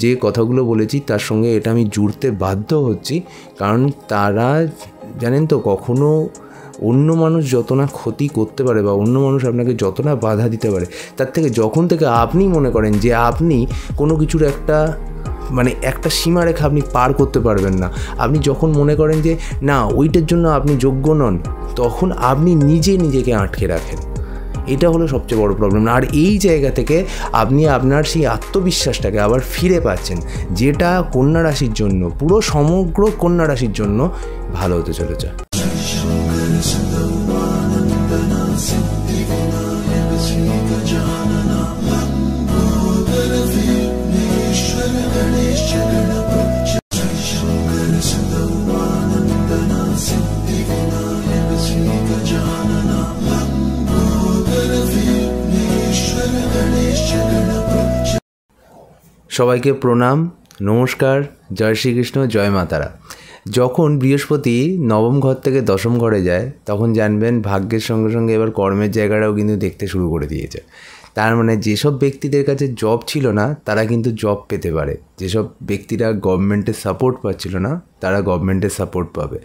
যে কথাগুলো বলেছি তার সঙ্গে এটা আমি জুড়তে বাধ্য হচ্ছি, কারণ তারা জানেন তো কখনো অন্য মানুষ যত না ক্ষতি করতে পারে বা অন্য মানুষ আপনাকে যত না বাধা দিতে পারে, তার থেকে যখন থেকে আপনি মনে করেন যে আপনি কোনো কিছুর একটা সীমারেখা আপনি পার করতে পারবেন না, আপনি যখন মনে করেন যে না ওইটার জন্য আপনি যোগ্য নন, তখন আপনি নিজেকে আটকে রাখেন। এটা হলো সবচেয়ে বড় প্রবলেম। আর এই জায়গা থেকে আপনি আপনার সেই আত্মবিশ্বাসটাকে আবার ফিরে পাচ্ছেন, যেটা কন্যা রাশির জন্য, পুরো সমগ্র কন্যা রাশির জন্য ভালো হতে চলেছে। সবাইকে প্রণাম, নমস্কার, জয় শ্রীকৃষ্ণ, জয় মা তারা। যখন বৃহস্পতি নবম ঘর থেকে দশম ঘরে যায়, তখন জানবেন ভাগ্যের সঙ্গে সঙ্গে এবার কর্মের জায়গাটাও কিন্তু দেখতে শুরু করে দিয়েছে। তার মানে যেসব ব্যক্তিদের কাছে জব ছিল না তারা কিন্তু জব পেতে পারে, যেসব ব্যক্তিরা গভর্নমেন্টের সাপোর্ট পাচ্ছিল না তারা গভর্নমেন্টের সাপোর্ট পাবে,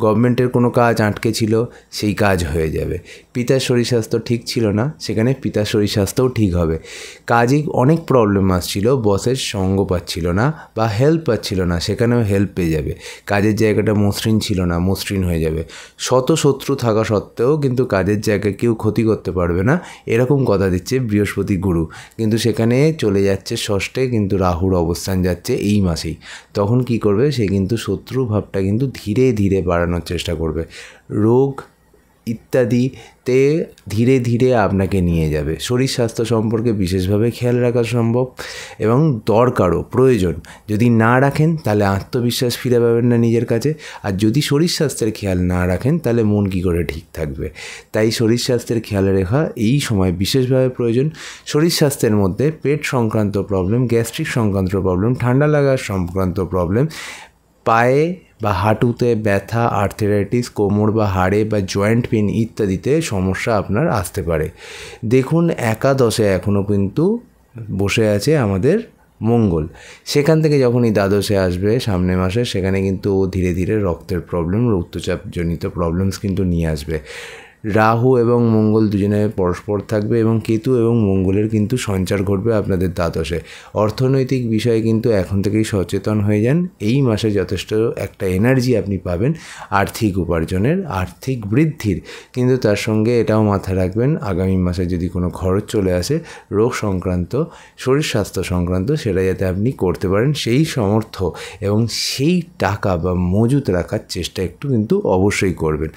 গভর্নমেন্টের কোনো কাজ আটকে ছিল সেই কাজ হয়ে যাবে, পিতার শরীর স্বাস্থ্য ঠিক ছিল না সেখানে পিতার শরীর স্বাস্থ্যও ঠিক হবে, কাজে অনেক প্রবলেম আসছিল, বসের সঙ্গ পাচ্ছিল না বা হেল্প পাচ্ছিল না সেখানেও হেল্প পেয়ে যাবে, কাজের জায়গাটা মসৃণ ছিল না মসৃণ হয়ে যাবে, শত শত্রু থাকা সত্ত্বেও কিন্তু কাজের জায়গায় কেউ ক্ষতি করতে পারবে না, এরকম কথা দিচ্ছে বৃহস্পতি গুরু। কিন্তু সেখানে চলে যাচ্ছে ষষ্ঠে, কিন্তু রাহুর অবস্থান যাচ্ছে এই মাসেই। তখন কি করবে, সে কিন্তু শত্রু ভাবটা কিন্তু ধীরে ধীরে বাড়ানোর চেষ্টা করবে, রোগ ইত্যাদিতে ধীরে ধীরে আপনাকে নিয়ে যাবে। শরীর স্বাস্থ্য সম্পর্কে বিশেষভাবে খেয়াল রাখা সম্ভব এবং দরকারও, প্রয়োজন। যদি না রাখেন তাহলে আত্মবিশ্বাস ফিরে পাবেন না নিজের কাছে, আর যদি শরীর স্বাস্থ্যের খেয়াল না রাখেন তাহলে মন কী করে ঠিক থাকবে। তাই শরীর স্বাস্থ্যের খেয়াল রাখা এই সময় বিশেষভাবে প্রয়োজন। শরীর স্বাস্থ্যের মধ্যে পেট সংক্রান্ত প্রবলেম, গ্যাস্ট্রিক সংক্রান্ত প্রবলেম, ঠান্ডা লাগার সংক্রান্ত প্রবলেম, পায়ে বা হাঁটুতে ব্যথা, আর্থ্রাইটিস, কোমর বা হাড়ে বা জয়েন্ট পেন ইত্যাদিতে সমস্যা আপনার আসতে পারে। দেখুন একাদশে এখনও কিন্তু বসে আছে আমাদের মঙ্গল, সেখান থেকে যখনই দ্বাদশে আসবে সামনের মাসে, সেখানে কিন্তু ধীরে ধীরে রক্তের প্রবলেম, রক্তচাপজনিত প্রবলেমস কিন্তু নিয়ে আসবে। রাহু এবং মঙ্গল দুজনে পরস্পর থাকবে এবং কেতু এবং মঙ্গলের কিন্তু সঞ্চার ঘটবে আপনাদের দ্বাদশে। অর্থনৈতিক বিষয়ে কিন্তু এখন থেকেই সচেতন হয়ে যান, এই মাসে যথেষ্ট একটা এনার্জি আপনি পাবেন আর্থিক উপার্জনের, আর্থিক বৃদ্ধির। কিন্তু তার সঙ্গে এটাও মাথায় রাখবেন, আগামী মাসে যদি কোনো খরচ চলে আসে রোগ সংক্রান্ত, শরীর স্বাস্থ্য সংক্রান্ত, সেটা যাতে আপনি করতে পারেন সেই সামর্থ্য এবং সেই টাকা বা মজুত রাখার চেষ্টা একটু কিন্তু অবশ্যই করবেন।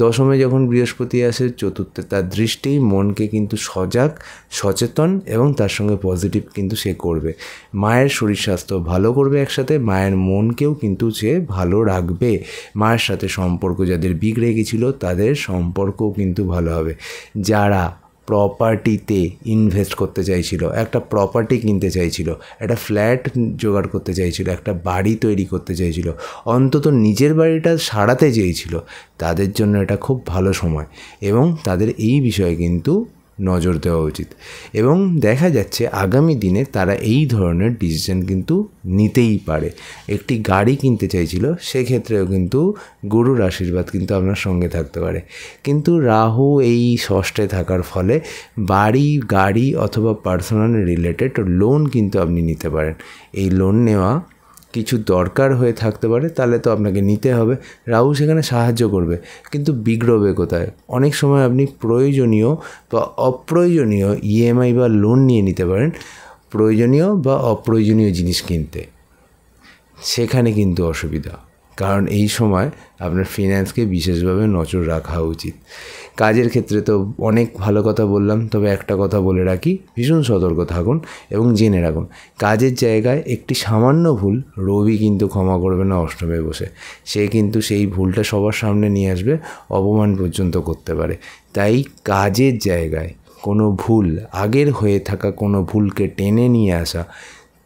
দশমে যখন বৃহস্পতি আসে, চতুর্থে তার দৃষ্টি মনকে কিন্তু সজাগ, সচেতন এবং তার সঙ্গে পজিটিভ কিন্তু সে করবে। মায়ের শরীর স্বাস্থ্য ভালো করবে, একসাথে মায়ের মনকেও কিন্তু সে ভালো রাখবে। মায়ের সাথে সম্পর্ক যাদের বিগড়ে গেছিলো তাদের সম্পর্কও কিন্তু ভালো হবে। যারা প্রপার্টিতে ইনভেস্ট করতে চাইছিল, একটা প্রপার্টি কিনতে চাইছিল, একটা ফ্ল্যাট জোগাড় করতে চাইছিল, একটা বাড়ি তৈরি করতে চাইছিল, অন্তত নিজের বাড়িটা সারাতে চেয়েছিল, তাদের জন্য এটা খুব ভালো সময় এবং তাদের এই বিষয়ে কিন্তু নজর দেওয়া উচিত। এবং দেখা যাচ্ছে আগামী দিনে তারা এই ধরনের ডিসিশন কিন্তু নিতেই পারে। একটি গাড়ি কিনতে চাইছিল, সেক্ষেত্রেও কিন্তু গুরুর আশীর্বাদ কিন্তু আপনার সঙ্গে থাকতে পারে। কিন্তু রাহু এই ষষ্ঠে থাকার ফলে বাড়ি, গাড়ি অথবা পার্সোনাল রিলেটেড লোন কিন্তু আপনি নিতে পারেন। এই লোন নেওয়া কিছু দরকার হয়ে থাকতে পারে, তাহলে তো আপনাকে নিতে হবে। রাহু সেখানে সাহায্য করবে, কিন্তু বিগড়বে কোথায়? অনেক সময় আপনি প্রয়োজনীয় বা অপ্রয়োজনীয় ইএমআই বা লোন নিয়ে নিতে পারেন প্রয়োজনীয় বা অপ্রয়োজনীয় জিনিস কিনতে, সেখানে কিন্তু অসুবিধা। কারণ এই সময় আপনার ফিন্যান্সকে বিশেষভাবে নজর রাখা উচিত। কাজের ক্ষেত্রে তো অনেক ভালো কথা বললাম, তবে একটা কথা বলে রাখি, ভীষণ সতর্ক থাকুন এবং জেনে রাখুন, কাজের জায়গায় একটি সামান্য ভুল রবি কিন্তু ক্ষমা করবে না অষ্টমে বসে। সে কিন্তু সেই ভুলটা সবার সামনে নিয়ে আসবে, অপমান পর্যন্ত করতে পারে। তাই কাজের জায়গায় কোনো ভুল, আগের হয়ে থাকা কোনো ভুলকে টেনে নিয়ে আসা,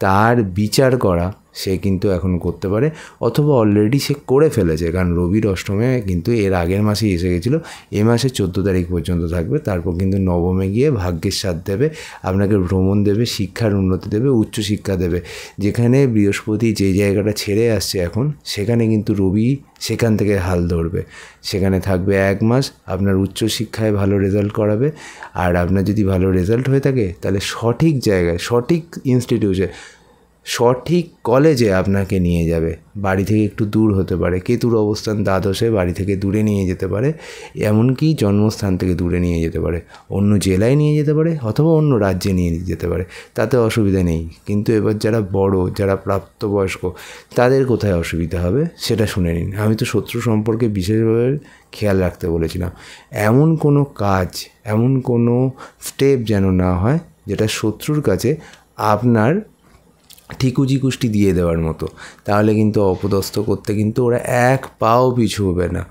তার বিচার করা, সে কিন্তু এখন করতে পারে, অথবা অলরেডি সে করে ফেলেছে, কারণ রবির অষ্টমে কিন্তু এর আগের মাসেই এসে গেছিলো। এ মাসে 14 তারিখ পর্যন্ত থাকবে, তারপর কিন্তু নবমে গিয়ে ভাগ্যের সাথ দেবে, আপনাকে ভ্রমণ দেবে, শিক্ষার উন্নতি দেবে, উচ্চশিক্ষা দেবে। যেখানে বৃহস্পতি যে জায়গাটা ছেড়ে আসছে এখন, সেখানে কিন্তু রবি সেখান থেকে হাল ধরবে, সেখানে থাকবে 1 মাস, আপনার উচ্চশিক্ষায় ভালো রেজাল্ট করাবে। আর আপনার যদি ভালো রেজাল্ট হয়ে থাকে তাহলে সঠিক জায়গায়, সঠিক ইনস্টিটিউশনে, সঠিক কলেজে আপনাকে নিয়ে যাবে। বাড়ি থেকে একটু দূর হতে পারে, কেতুর অবস্থান দ্বাদশে বাড়ি থেকে দূরে নিয়ে যেতে পারে, এমনকি জন্মস্থান থেকে দূরে নিয়ে যেতে পারে, অন্য জেলায় নিয়ে যেতে পারে, অথবা অন্য রাজ্যে নিয়ে যেতে পারে, তাতে অসুবিধা নেই। কিন্তু এবার যারা বড়, যারা প্রাপ্তবয়স্ক, তাদের কোথায় অসুবিধা হবে সেটা শুনে নিন। আমি তো শত্রু সম্পর্কে বিশেষভাবে খেয়াল রাখতে বলেছিলাম। এমন কোনো কাজ, এমন কোনো স্টেপ যেন না হয় যেটা শত্রুর কাছে আপনার ঠিকুজি কুষ্টি দিয়ে দেওয়ার মতো, তাহলে কিন্তু অপদস্থ করতে কিন্তু ওরা এক পাও পিছু হবে না,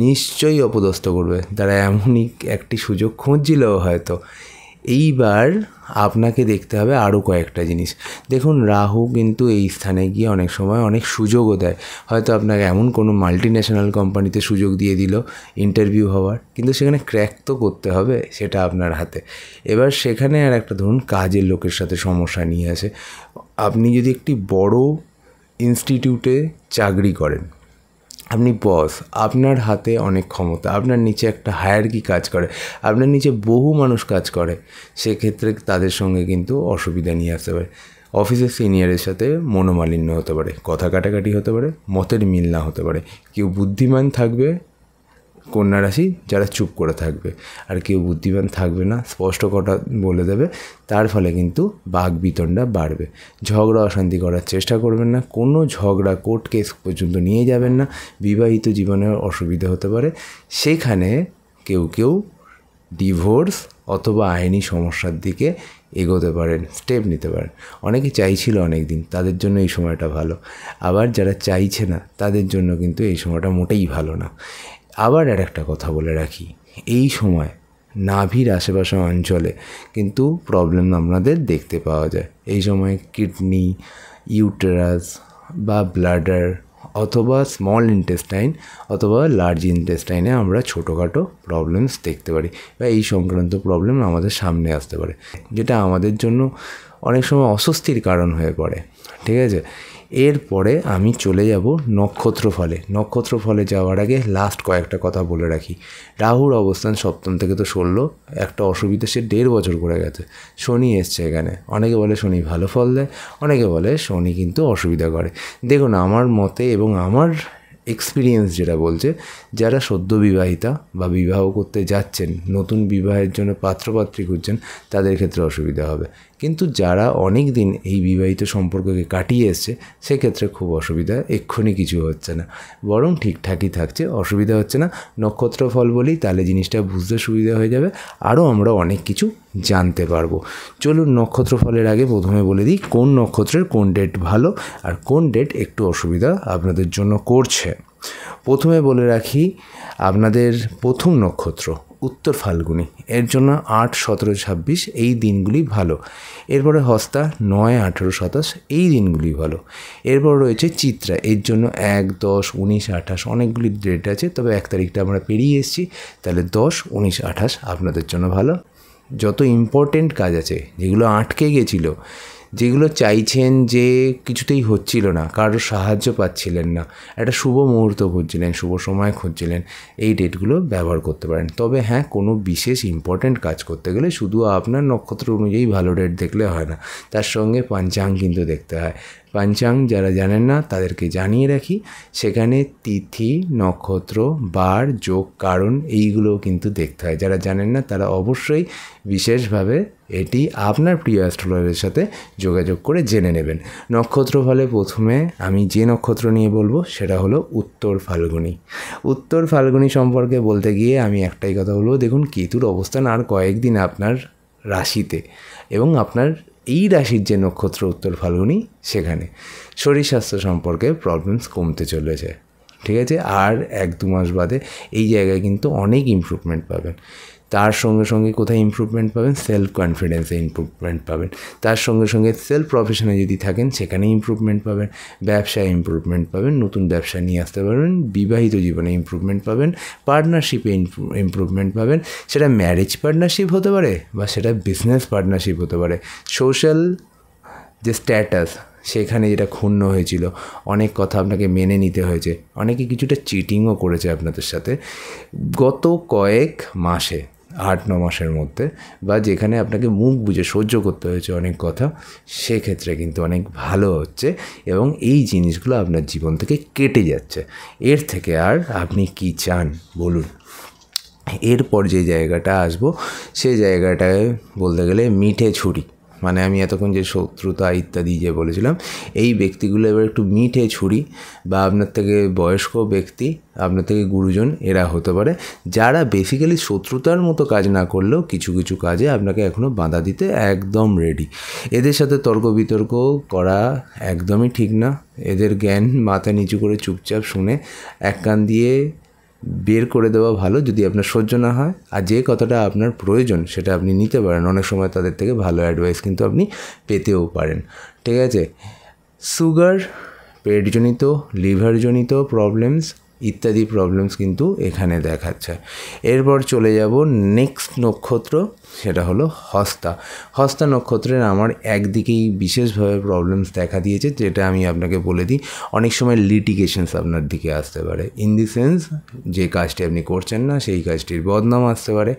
নিশ্চয়ই অপদস্থ করবে। তারা এমনই একটি সুযোগ খুঁজছিল হয়তো। এইবার আপনাকে দেখতে হবে আরও কয়েকটা জিনিস। দেখুন, রাহু কিন্তু এই স্থানে গিয়ে অনেক সময় অনেক সুযোগও দেয়। হয়তো আপনাকে এমন কোনো মাল্টি ন্যাশনাল কোম্পানিতে সুযোগ দিয়ে দিল ইন্টারভিউ হওয়ার, কিন্তু সেখানে ক্র্যাক তো করতে হবে, সেটা আপনার হাতে। এবার সেখানে আর একটা ধরুন কাজের লোকের সাথে সমস্যা নিয়ে আসে। আপনি যদি একটি বড় ইনস্টিটিউটে চাকরি করেন, আপনি বস, আপনার হাতে অনেক ক্ষমতা, আপনার নিচে একটা হায়ারকি কাজ করে, আপনার নিচে বহু মানুষ কাজ করে, সেক্ষেত্রে তাদের সঙ্গে কিন্তু অসুবিধা নিয়ে আসতে পারে। অফিসের সিনিয়রের সাথে মনোমালিন্য হতে পারে, কথা কাটাকাটি হতে পারে, মতের মিল না হতে পারে। কেউ বুদ্ধিমান থাকবে কন্যা রাশি, যারা চুপ করে থাকবে, আর কেউ বুদ্ধিমান থাকবে না, স্পষ্ট কথা বলে দেবে, তার ফলে কিন্তু বাক বিতণ্ডা বাড়বে। ঝগড়া অশান্তি করার চেষ্টা করবেন না, কোনো ঝগড়া কোর্ট কেস পর্যন্ত নিয়ে যাবেন না, বিবাহিত জীবনে অসুবিধা হতে পারে। সেখানে কেউ কেউ ডিভোর্স অথবা আইনি সমস্যার দিকে এগোতে পারেন, স্টেপ নিতে পারেন। অনেকে চাইছিল অনেক দিন, তাদের জন্য এই সময়টা ভালো। আবার যারা চাইছে না, তাদের জন্য কিন্তু এই সময়টা মোটেই ভালো না। আবার আর একটা কথা বলে রাখি, এই সময় নাভির আশেপাশে অঞ্চলে কিন্তু প্রবলেম আপনাদের দেখতে পাওয়া যায়। এই সময় কিডনি, ইউটেরাস বা ব্লাডার অথবা স্মল ইন্টেস্টাইন অথবা লার্জ ইন্টেস্টাইনে আমরা ছোটোখাটো প্রবলেমস দেখতে পারি, বা এই সংক্রান্ত প্রবলেম আমাদের সামনে আসতে পারে, যেটা আমাদের জন্য অনেক সময় অস্বস্তির কারণ হয়ে পড়ে। ঠিক আছে, এরপরে আমি চলে যাব নক্ষত্র ফলে। নক্ষত্র ফলে যাওয়ার আগে লাস্ট কয়েকটা কথা বলে রাখি। রাহুর অবস্থান সপ্তম থেকে তো 16, একটা অসুবিধা, সে 1.5 বছর করে গেছে। শনি এসছে এখানে, অনেকে বলে শনি ভালো ফল দেয়, অনেকে বলে শনি কিন্তু অসুবিধা করে। দেখুন, আমার মতে এবং আমার এক্সপিরিয়েন্স যেটা বলছে, যারা সদ্য বিবাহিতা বা বিবাহ করতে যাচ্ছেন, নতুন বিবাহের জন্য পাত্রপাত্রী খুঁজছেন, তাদের ক্ষেত্রে অসুবিধা হবে। কিন্তু যারা অনেক দিন এই বিবাহিত সম্পর্ককে কাটিয়ে এসছে, সেক্ষেত্রে খুব অসুবিধা এক্ষুনি কিছু হচ্ছে না, বরং ঠিকঠাকই থাকছে, অসুবিধা হচ্ছে না। নক্ষত্র ফল বলি, তাহলে জিনিসটা বুঝতে সুবিধা হয়ে যাবে, আরও আমরা অনেক কিছু জানতে পারবো। চলুন, নক্ষত্র ফলের আগে প্রথমে বলে দিই কোন নক্ষত্রের কোন ডেট ভালো আর কোন ডেট একটু অসুবিধা আপনাদের জন্য করছে। প্রথমে বলে রাখি, আপনাদের প্রথম নক্ষত্র উত্তর ফাল্গুনি, এর জন্য 8, 17, 26 এই দিনগুলি ভালো। এরপরে হস্তা 9, 18, 27 এই দিনগুলি ভালো। এরপর রয়েছে চিত্রা, এর জন্য 1, 10, 19, 28 অনেকগুলি ডেট আছে, তবে 1 তারিখটা আমরা পেরিয়ে এসেছি, তাহলে 10, 19, 28 আপনাদের জন্য ভালো। যত ইম্পর্টেন্ট কাজ আছে, যেগুলো আটকে গেছিলো, যেগুলো চাইছেন যে কিছুতেই হচ্ছিল না, কারোর সাহায্য পাচ্ছিলেন না, একটা শুভ মুহূর্ত খুঁজছিলেন, শুভ সময় খুঁজছিলেন, এই ডেটগুলো ব্যবহার করতে পারেন। তবে হ্যাঁ, কোনো বিশেষ ইম্পর্ট্যান্ট কাজ করতে গেলে শুধু আপনার নক্ষত্র অনুযায়ী ভালো ডেট দেখলে হয় না, তার সঙ্গে পঞ্চাঙ্গ কিন্তু দেখতে হয়। পঞ্চাঙ্গ যারা জানেন না তাদেরকে জানিয়ে রাখি, সেখানে তিথি, নক্ষত্র, বার, যোগ, কারণ এইগুলোও কিন্তু দেখতে হয়। যারা জানেন না তারা অবশ্যই বিশেষভাবে এটি আপনার প্রিয় অ্যাস্ট্রোলজারের সাথে যোগাযোগ করে জেনে নেবেন। নক্ষত্র ফলে প্রথমে আমি যে নক্ষত্র নিয়ে বলবো সেটা হলো উত্তর ফাল্গুনি। উত্তর ফাল্গুনি সম্পর্কে বলতে গিয়ে আমি একটাই কথা বলবো, দেখুন কেতুর অবস্থান আর কয়েকদিন আপনার রাশিতে, এবং আপনার এই রাশির যে নক্ষত্র উত্তর ফাল্গুনি, সেখানে শরীর স্বাস্থ্য সম্পর্কে প্রবলেমস কমতে চলেছে। ঠিক আছে, আর 1-2 মাস বাদে এই জায়গায় কিন্তু অনেক ইমপ্রুভমেন্ট পাবেন। তার সঙ্গে সঙ্গে কোথায় ইমপ্রুভমেন্ট পাবেন? সেলফ কনফিডেন্সে ইমপ্রুভমেন্ট পাবেন। তার সঙ্গে সঙ্গে সেলফ প্রফেশনে যদি থাকেন সেখানে ইমপ্রুভমেন্ট পাবেন, ব্যবসায় ইমপ্রুভমেন্ট পাবেন, নতুন ব্যবসা নিয়ে আসতে পারবেন, বিবাহিত জীবনে ইমপ্রুভমেন্ট পাবেন, পার্টনারশিপে ইমপ্রুভমেন্ট পাবেন। সেটা ম্যারেজ পার্টনারশিপ হতে পারে বা সেটা বিজনেস পার্টনারশিপ হতে পারে। সোশ্যাল যে স্ট্যাটাস সেখানে যেটা ক্ষুণ্ণ হয়েছিল, অনেক কথা আপনাকে মেনে নিতে হয়েছে, অনেকে কিছুটা চিটিংও করেছে আপনাদের সাথে গত কয়েক মাসে, 8-9 মাসের মধ্যে, বা যেখানে আপনাকে মুখ বুজে সহ্য করতে হয়েছে অনেক কথা, সেক্ষেত্রে কিন্তু অনেক ভালো হচ্ছে এবং এই জিনিসগুলো আপনার জীবন থেকে কেটে যাচ্ছে। এর থেকে আর আপনি কি চান বলুন? এরপর যে জায়গাটা আসবো সেই জায়গাটায় বলতে গেলে মিঠে ছুরি, মানে আমি এতক্ষণ যে শত্রুতা ইত্যাদি যে বলেছিলাম, এই ব্যক্তিগুলো এবার একটু মিঠে ছুরি বা আপনার থেকে বয়স্ক ব্যক্তি, আপনার থেকে গুরুজন এরা হতে পারে, যারা বেসিক্যালি শত্রুতার মতো কাজ না করলেও কিছু কিছু কাজে আপনাকে এখনও বাধা দিতে একদম রেডি। এদের সাথে তর্ক বিতর্ক করা একদমই ঠিক না। এদের জ্ঞান মাথা নিচু করে চুপচাপ শুনে এক কান দিয়ে বের করে দেওয়া ভালো যদি আপনার সহ্য না হয়। আর যে কথাটা আপনার প্রয়োজন সেটা আপনি নিতে পারেন, অনেক সময় তাদের থেকে ভালো অ্যাডভাইস কিন্তু আপনি পেতেও পারেন। ঠিক আছে? সুগার, পেটজনিত, লিভারজনিত প্রবলেমস ইত্যাদি প্রবলেমস কিন্তু এখানে দেখাচ্ছে। এরপর চলে যাব নেক্সট নক্ষত্র, সেটা হলো হস্তা। হস্তা নক্ষত্রের আমার একদিকেই বিশেষভাবে প্রবলেমস দেখা দিয়েছে, যেটা আমি আপনাকে বলে দিই। অনেক সময় লিটিগেশনস আপনার দিকে আসতে পারে, ইন দি সেন্স যে কাজটি আপনি করছেন না সেই কাজটির বদনাম আসতে পারে।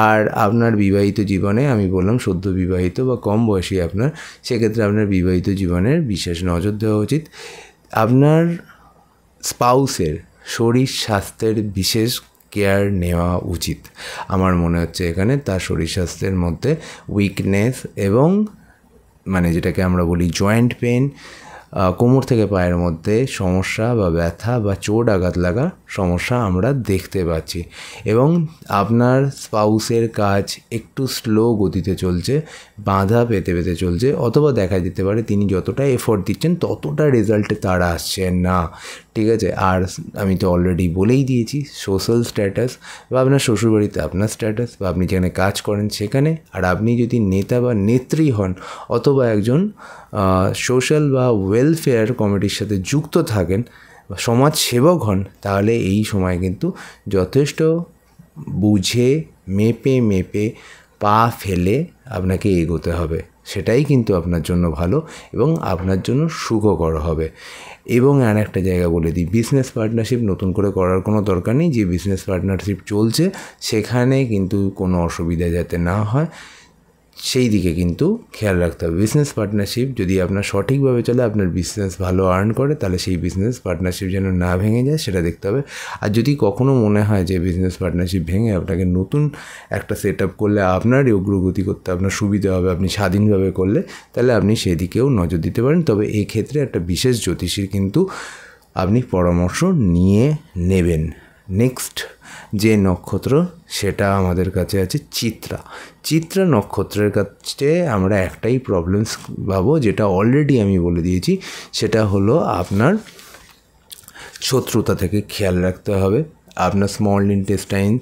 আর আপনার বিবাহিত জীবনে, আমি বললাম সদ্য বিবাহিত বা কম বয়সী আপনার, সেক্ষেত্রে আপনার বিবাহিত জীবনের বিশেষ নজর দেওয়া উচিত। আপনার স্পাউসের শরীর স্বাস্থ্যের বিশেষ কেয়ার নেওয়া উচিত। আমার মনে হচ্ছে এখানে তার শরীর স্বাস্থ্যের মধ্যে উইকনেস এবং মানে যেটাকে আমরা বলি জয়েন্ট পেন, কোমর থেকে পায়ের মধ্যে সমস্যা বা ব্যথা বা চোট আঘাত লাগা সমস্যা আমরা দেখতে পাচ্ছি। এবং আপনার স্পাউসের কাজ একটু স্লো গতিতে চলছে, বাধা পেতে পেতে চলছে, অথবা দেখা যেতে পারে তিনি যতটা এফোর্ট দিচ্ছেন ততটা রেজাল্টে তারা আসছেন না। ঠিক আছে? আর আমি তো অলরেডি বলেই দিয়েছি সোশ্যাল স্ট্যাটাস বা আপনার শ্বশুরবাড়িতে আপনার স্ট্যাটাস বা আপনি যেখানে কাজ করেন সেখানে, আর আপনি যদি নেতা বা নেত্রী হন অথবা একজন সোশ্যাল বা ওয়েলফেয়ার কমিটির সাথে যুক্ত থাকেন বা সমাজ সেবক হন, তাহলে এই সময় কিন্তু যথেষ্ট বুঝে মেপে পা ফেলে আপনাকে এগোতে হবে। সেটাই কিন্তু আপনার জন্য ভালো এবং আপনার জন্য সুখকর হবে। এবং আর একটা জায়গা বলে দিই, বিজনেস পার্টনারশিপ নতুন করে করার কোনো দরকার নেই। যে বিজনেস পার্টনারশিপ চলছে সেখানে কিন্তু কোনো অসুবিধা যাতে না হয় সেই দিকে কিন্তু খেয়াল রাখতে হবে। বিজনেস পার্টনারশিপ যদি আপনার সঠিকভাবে চলে, আপনার বিজনেস ভালো আর্ন করে, তাহলে সেই বিজনেস পার্টনারশিপ যেন না ভেঙে যায় সেটা দেখতে হবে। আর যদি কখনও মনে হয় যে বিজনেস পার্টনারশিপ ভেঙে আপনাকে নতুন একটা সেট আপ করলে আপনারই অগ্রগতি করতে আপনার সুবিধা হবে, আপনি স্বাধীনভাবে করলে, তাহলে আপনি সেদিকেও নজর দিতে পারেন। তবে এই ক্ষেত্রে একটা বিশেষ জ্যোতিষীর কিন্তু আপনি পরামর্শ নিয়ে নেবেন। নেক্সট যে নক্ষত্র সেটা আমাদের কাছে আছে চিত্রা। চিত্রা নক্ষত্রের কাছে আমরা একটাই প্রবলেমস পাবো, যেটা অলরেডি আমি বলে দিয়েছি, সেটা হলো আপনার শত্রুতা থেকে খেয়াল রাখতে হবে। আপনার স্মল ইন্টেস্টাইন,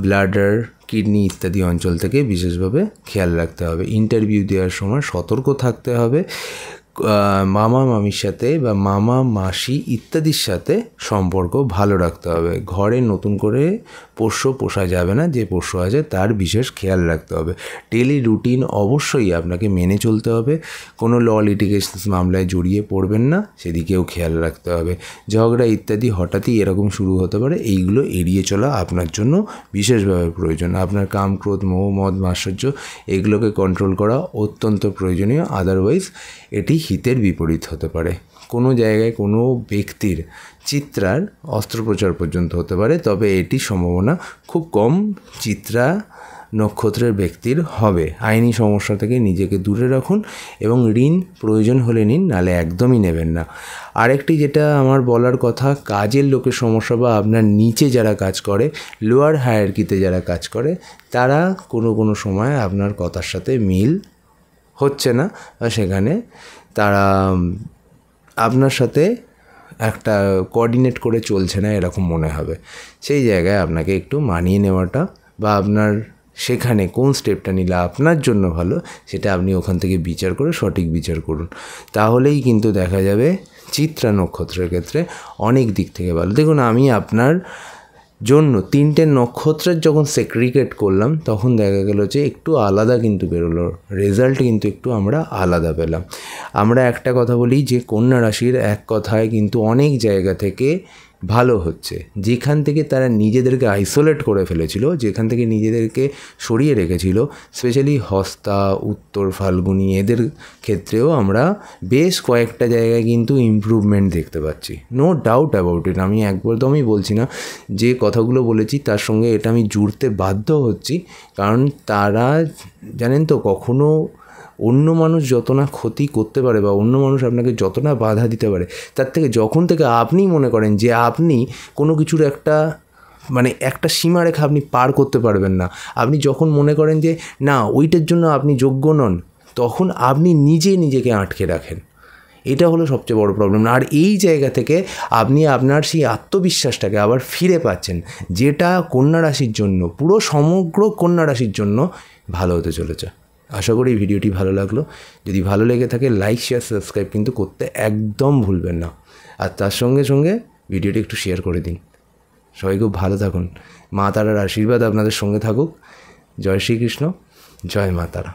ব্লাডার, কিডনি ইত্যাদি অঞ্চল থেকে বিশেষভাবে খেয়াল রাখতে হবে। ইন্টারভিউ দেওয়ার সময় সতর্ক থাকতে হবে। মামা মামির সাথে বা মামা মাসি ইত্যাদির সাথে সম্পর্ক ভালো রাখতে হবে। ঘরে নতুন করে পোষ্য পোষা যাবে না, যে পোষ্য আছে তার বিশেষ খেয়াল রাখতে হবে। ডেলি রুটিন অবশ্যই আপনাকে মেনে চলতে হবে। কোনো ল লিটিগেশন মামলায় জড়িয়ে পড়বেন না, সেদিকেও খেয়াল রাখতে হবে। ঝগড়া ইত্যাদি হঠাৎই এরকম শুরু হতে পারে, এইগুলো এড়িয়ে চলা আপনার জন্য বিশেষভাবে প্রয়োজন। আপনার কাম, ক্রোধ, মোহ, মদ, মাৎসর্য এগুলোকে কন্ট্রোল করা অত্যন্ত প্রয়োজনীয়, আদারওয়াইজ এটি হিতের বিপরীত হতে পারে। কোনো জায়গায় কোনো ব্যক্তির চিত্রার অস্ত্রোপচার পর্যন্ত হতে পারে, তবে এটি সম্ভাবনা খুব কম চিত্রা নক্ষত্রের ব্যক্তির হবে। আইনি সমস্যা থেকে নিজেকে দূরে রাখুন এবং ঋণ প্রয়োজন হলে নিন, নাহলে একদমই নেবেন না। আরেকটি যেটা আমার বলার কথা, কাজের লোকের সমস্যা বা আপনার নিচে যারা কাজ করে, লোয়ার হায়ারকিতে যারা কাজ করে, তারা কোনো সময় আপনার কথার সাথে মিল হচ্ছে না, সেখানে তারা আপনার সাথে একটা কোঅর্ডিনেট করে চলছে না এরকম মনে হবে। সেই জায়গায় আপনাকে একটু মানিয়ে নেওয়াটা বা আপনার সেখানে কোন স্টেপটা নিলে আপনার জন্য ভালো, সেটা আপনি ওখান থেকে বিচার করে সঠিক বিচার করুন। তাহলেই কিন্তু দেখা যাবে চিত্রা নক্ষত্রের ক্ষেত্রে অনেক দিক থেকে ভালো। দেখুন, আমি আপনার জন্য 3টে নক্ষত্রের যখন সেগ্রিগেট করলাম তখন দেখা গেল যে একটু আলাদা কিন্তু বেরোলো, রেজাল্ট কিন্তু একটু আমরা আলাদা পেলাম। আমরা একটা কথা বলি যে কন্যা রাশির এক কথায় কিন্তু অনেক জায়গা থেকে ভালো হচ্ছে। যেখান থেকে তারা নিজেদেরকে আইসোলেট করে ফেলেছিল, যেখান থেকে নিজেদেরকে সরিয়ে রেখেছিল, স্পেশালি হস্তা, উত্তর ফাল্গুনি, এদের ক্ষেত্রেও আমরা বেশ কয়েকটা জায়গায় কিন্তু ইমপ্রুভমেন্ট দেখতে পাচ্ছি। No doubt about it. আমি একদমই বলছি না, যে কথাগুলো বলেছি তার সঙ্গে এটা আমি জুড়তে বাধ্য হচ্ছি। কারণ তারা জানেন তো, কখনো অন্য মানুষ যত না ক্ষতি করতে পারে বা অন্য মানুষ আপনাকে যত না বাধা দিতে পারে, তার থেকে যখন থেকে আপনি মনে করেন যে আপনি কোনো কিছুর একটা সীমারেখা আপনি পার করতে পারবেন না, আপনি যখন মনে করেন যে না ওইটার জন্য আপনি যোগ্য নন, তখন আপনি নিজেকে আটকে রাখেন। এটা হলো সবচেয়ে বড় প্রবলেম। আর এই জায়গা থেকে আপনি আপনার সেই আত্মবিশ্বাসটাকে আবার ফিরে পাচ্ছেন, যেটা কন্যা রাশির জন্য, পুরো সমগ্র কন্যা রাশির জন্য ভালো হতে চলেছে। আশা করি ভিডিওটি ভালো লাগলো। যদি ভালো লেগে থাকে লাইক, শেয়ার, সাবস্ক্রাইব কিন্তু করতে একদম ভুলবেন না। আর তার সঙ্গে সঙ্গে ভিডিওটি একটু শেয়ার করে দিন। সবাই খুব ভালো থাকুন। মা তারার আশীর্বাদ আপনাদের সঙ্গে থাকুক। জয় শ্রীকৃষ্ণ, জয় মা তারা।